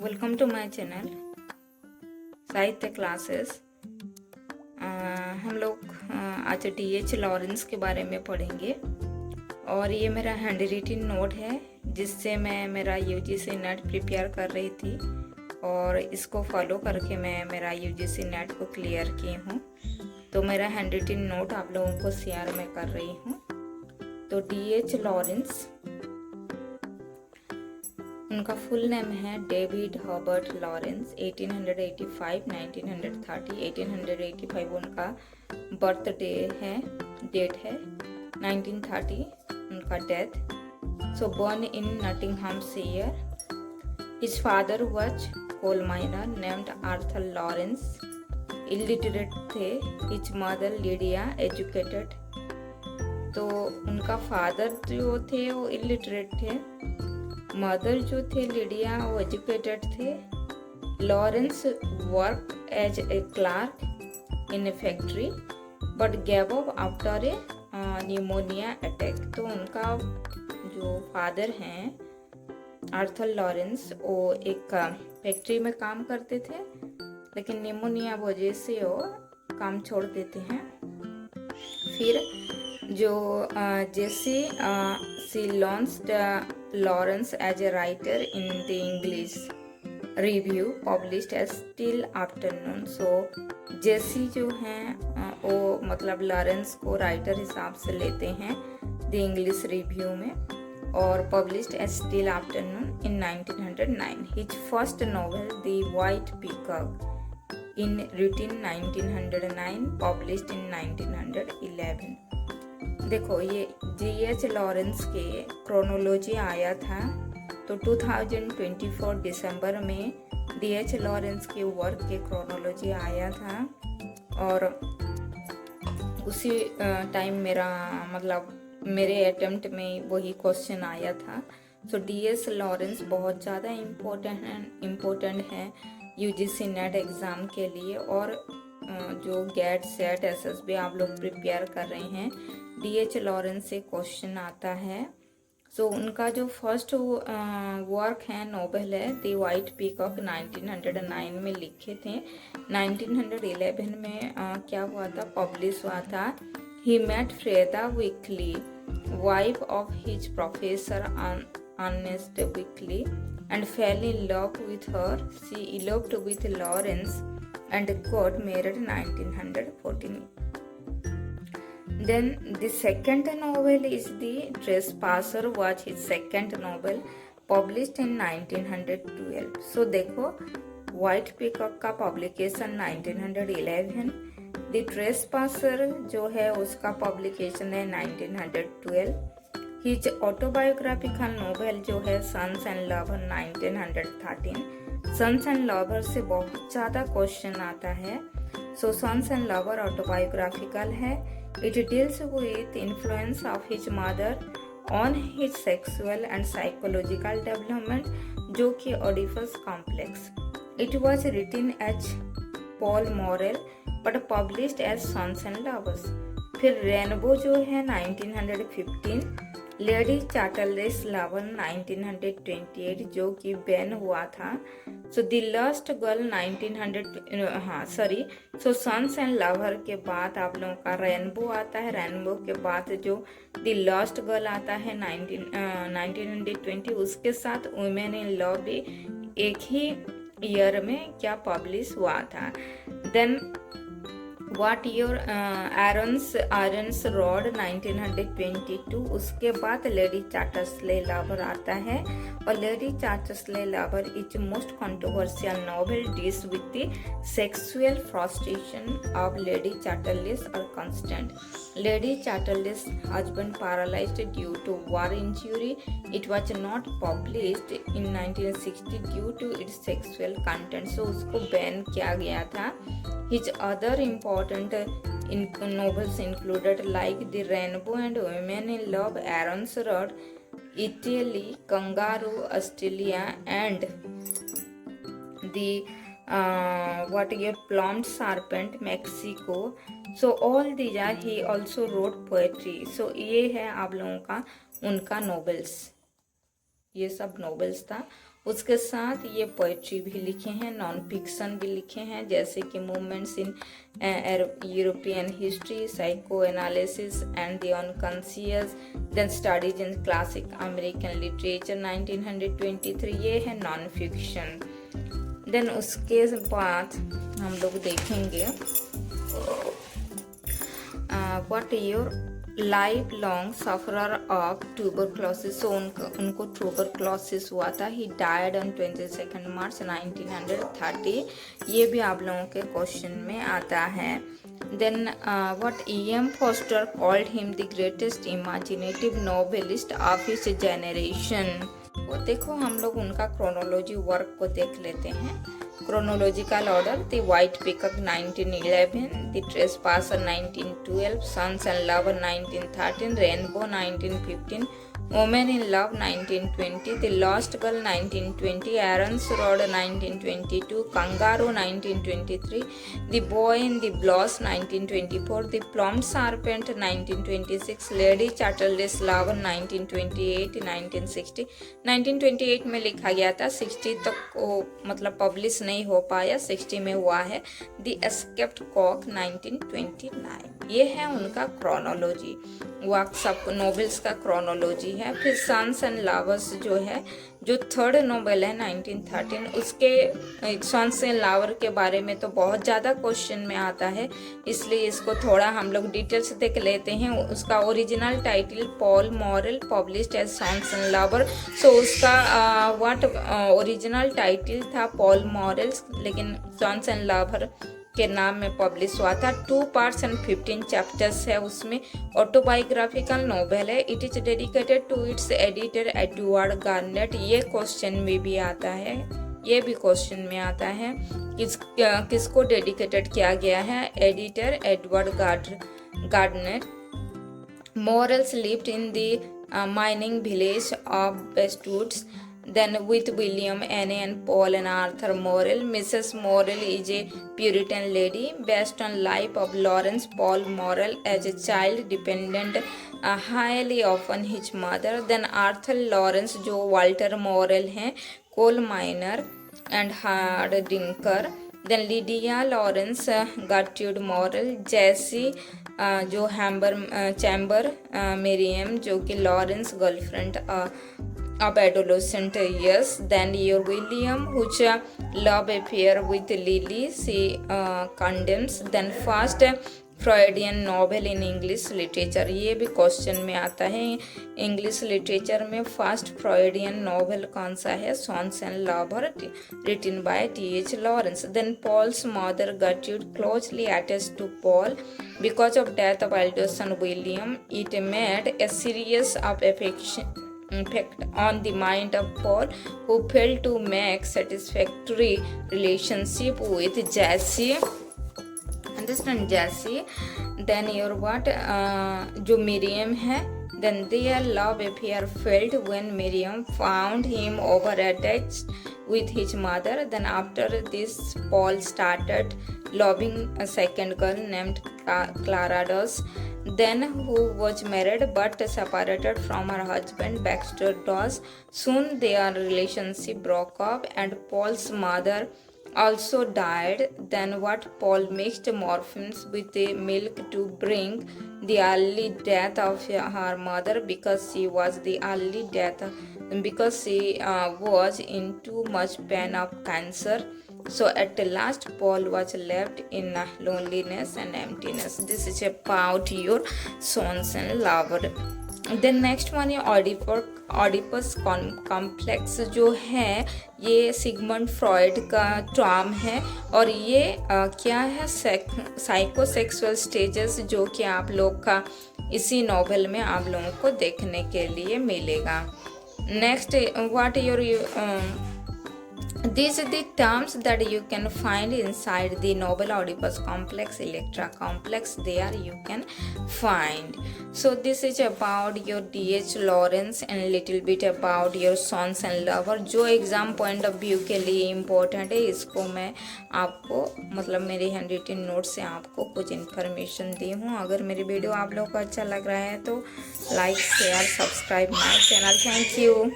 Welcome to my channel साहित्य classes. हम लोग आज डी.एच. लॉरेंस के बारे में पढ़ेंगे और ये मेरा हैंड रिटन नोट है जिससे मैं मेरा यूजीसी नेट प्रिपेयर कर रही थी और इसको फॉलो करके मैं मेरा यूजीसी नेट को क्लियर की हूँ। तो मेरा हैंड रिटन नोट आप लोगों को शेयर मैं कर रही हूँ। तो डी.एच. लॉरेंस, उनका फुल नेम है डेविड हर्बर्ट लॉरेंस। 1885-1930, 1885 उनका बर्थडे है, डेट है। 1930 उनका death. So born in Nottinghamshire. His father was coal miner named Arthur Lawrence. Illiterate थे। His mother Lydia educated. तो उनका फादर जो थे वो इलिटरेट थे, मदर जो थे लिडिया वो एजुकेटेड थे। Lawrence work as a clerk in a factory but gave up after a pneumonia attack. तो उनका जो फादर हैं आर्थर लॉरेंस, वो एक फैक्ट्री में काम करते थे लेकिन निमोनिया वजह से वो काम छोड़ देते हैं। फिर जो जेसी सी launched Lawrence as a writer in the English Review published as Still Afternoon। So जेसी जो हैं वो मतलब लॉरेंस को राइटर हिसाब से लेते हैं द इंग्लिश रिव्यू में और published as still afternoon in 1909। His first novel the white peacock in written 1909 published in 1911। देखो ये डी.एच. लॉरेंस के क्रोनोलॉजी आया था तो 2024 दिसंबर में डी.एच. लॉरेंस के वर्क के क्रोनोलॉजी आया था और उसी टाइम मेरे अटेम्प्ट में वही क्वेश्चन आया था। सो डी.एच. लॉरेंस बहुत ज़्यादा इम्पोर्टेंट है यूजीसी नेट एग्ज़ाम के लिए और जो गेट सेट एसएसबी आप लोग प्रिपेयर कर रहे हैं, डी.एच. लॉरेंस से क्वेश्चन आता है। सो उनका जो फर्स्ट वर्क है नोवेल है द वाइट पीकॉक 1909 में लिखे थे। 1911 में क्या हुआ था, पब्लिश हुआ था। He met Frieda Weekley wife of his professor Ernest Weekley and fell in love with her. She eloped with Lawrence and got married 1914. Then the second novel is The Trespasser was his second novel published in 1912. So देखो white peacock का publication 1911, the ट्रेसपासर जो है उसका publication है 1912। His autobiographical novel जो है sons and lover 1913। Sons and lover से बहुत ज़्यादा क्वेश्चन आता है। So sons and lover autobiographical है। It deals with influence of his mother on his sexual and psychological development, जो कि Oedipus complex. It was written as Paul Morrell but published as Sons and Lovers। फिर rainbow जो है 1915, lady Chatterley's lover 1928 जो कि ban हुआ था। So the last girl 1900 so sons and lover के बाद आप लोगों का रेनबो आता है। रेनबो के बाद जो द लास्ट गर्ल आता है 1920, उसके साथ वुमेन इन लव भी एक ही ईयर में क्या पब्लिश हुआ था। Then What Your Irons Rod 1922, उसके बाद लेडी चार्टर्सले लवर आता है और lady Chatterley's lover is most controversial novel deals with the sexual frustration of lady Chatterley's और Constance. Lady Chatterley's husband paralysed due to war injury. It was not published in 1960 due to its sexual content. So उसको ban किया गया था। His other important novels included like The Rainbow and Women in Love, Aaron's Rod, Italy, Kangaroo, Australia, and the Plumed Serpent, Mexico. So all these are, he also wrote poetry. So ये है आप लोगों का उनका novels, ये सब novels था। उसके साथ ये पोइट्री भी लिखे हैं, नॉन फिक्शन भी लिखे हैं, जैसे कि movements in European history, psycho analysis and the unconscious, then studies in classic American literature 1923, ये है नॉन फिक्शन। देन उसके बाद हम लोग देखेंगे what your lifelong sufferer of tuberculosis. So उनको ट्यूबरक्लोसिस हुआ था। He died on 22 March 1930। ये भी आप लोगों के क्वेश्चन में आता है। Then what E.M. Forster called him the greatest imaginative novelist of his generation। वो देखो हम लोग उनका क्रोनोलॉजी वर्क को देख लेते हैं। Chronological order, the white peacock 1911, the trespasser 1912, sons and lover 1913, rainbow 1915, women in love 1920, the lost girl 1920, Aaron's road 1922, kangaroo 1923, the boy in the bush 1924, the plumed serpent 1926, lady Chatterley's lover 1928, 1960। 1928 में लिखा गया था, 60 तक वो मतलब publish नहीं हो पाया, 60 में हुआ है। The escaped cock 1929। ये है उनका क्रोनोलॉजी, वर्क सब नोवेल्स का क्रोनोलॉजी है। फिर सन्स एंड लवर्स जो है, जो थर्ड नोवेल है 1913, उसके सन्स एंड लवर के बारे में तो बहुत ज़्यादा क्वेश्चन में आता है, इसलिए इसको थोड़ा हम लोग डिटेल्स देख लेते हैं। उसका original title Paul Morel published as sons and lover. So उसका व्हाट ओरिजिनल टाइटल था पॉल मॉरल्स, लेकिन सन्स एंड लवर के नाम में पब्लिश हुआ था। 2 पार्ट्स एंड 15 चैप्टर्स है उसमें। ऑटोबायोग्राफिकल नोवेल है। It is dedicated to its editor Edward Garnett. ये क्वेश्चन में भी आता है, ये भी क्वेश्चन में आता है किसको डेडिकेटेड किया गया है, editor Edward Garnett. Morels lived in the mining village of Westwoods. Then with William, Anne and Paul and Arthur Morrill. Mrs. Morrill is a Puritan lady based on life of Lawrence Paul Morrill as a child dependent highly upon his mother. Then Arthur Lawrence जो Walter Morrill हैं, coal miner and hard drinker. Then Lydia Lawrence, Gertrude Morrill, Jessie जो chamber Miriam जो कि Lawrence girlfriend of adolescent years. Then your William, which love affair with Lily, she condemns. Then first Freudian novel in English literature, ये भी question में आता है। English literature में first Freudian novel कौन सा है, sons and lover written by T.H. Lawrence. Then Paul's mother Gertrude closely attached to Paul because of death of elder son William. It made a series of impact on the mind of Paul, who failed to make satisfactory relationship with Jessie. Understand Jessie? Then your what? जो Miriam है, then their love affair failed when Miriam found him over-attached with his mother. Then after this, Paul started loving a second girl named Clara Doss, then who was married but separated from her husband Baxter Doss. Soon their relationship broke up and Paul's mother also died. Then what? Paul mixed morphine with the milk to bring the early death of her mother because she was in too much pain of cancer. So at last Paul was left in loneliness and emptiness. This is about your sons and lover. Then next one है Oedipus complex जो है, ये Sigmund Freud का term है और ये क्या है, साइकोसेक्सुअल स्टेजेस, जो कि आप लोग का इसी नॉवेल में आप लोगों को देखने के लिए मिलेगा। Next what your these are the terms that you can find inside the novel Oedipus complex, Electra complex, there you can find. So this is about your D.H. Lawrence and little bit about your sons and lover, जो exam point of view के लिए important है। इसको मैं आपको मतलब मेरे hand written note से आपको कुछ इन्फॉर्मेशन दी हूँ। अगर मेरी वीडियो आप लोग को अच्छा लग रहा है तो like share subscribe my channel. Thank you.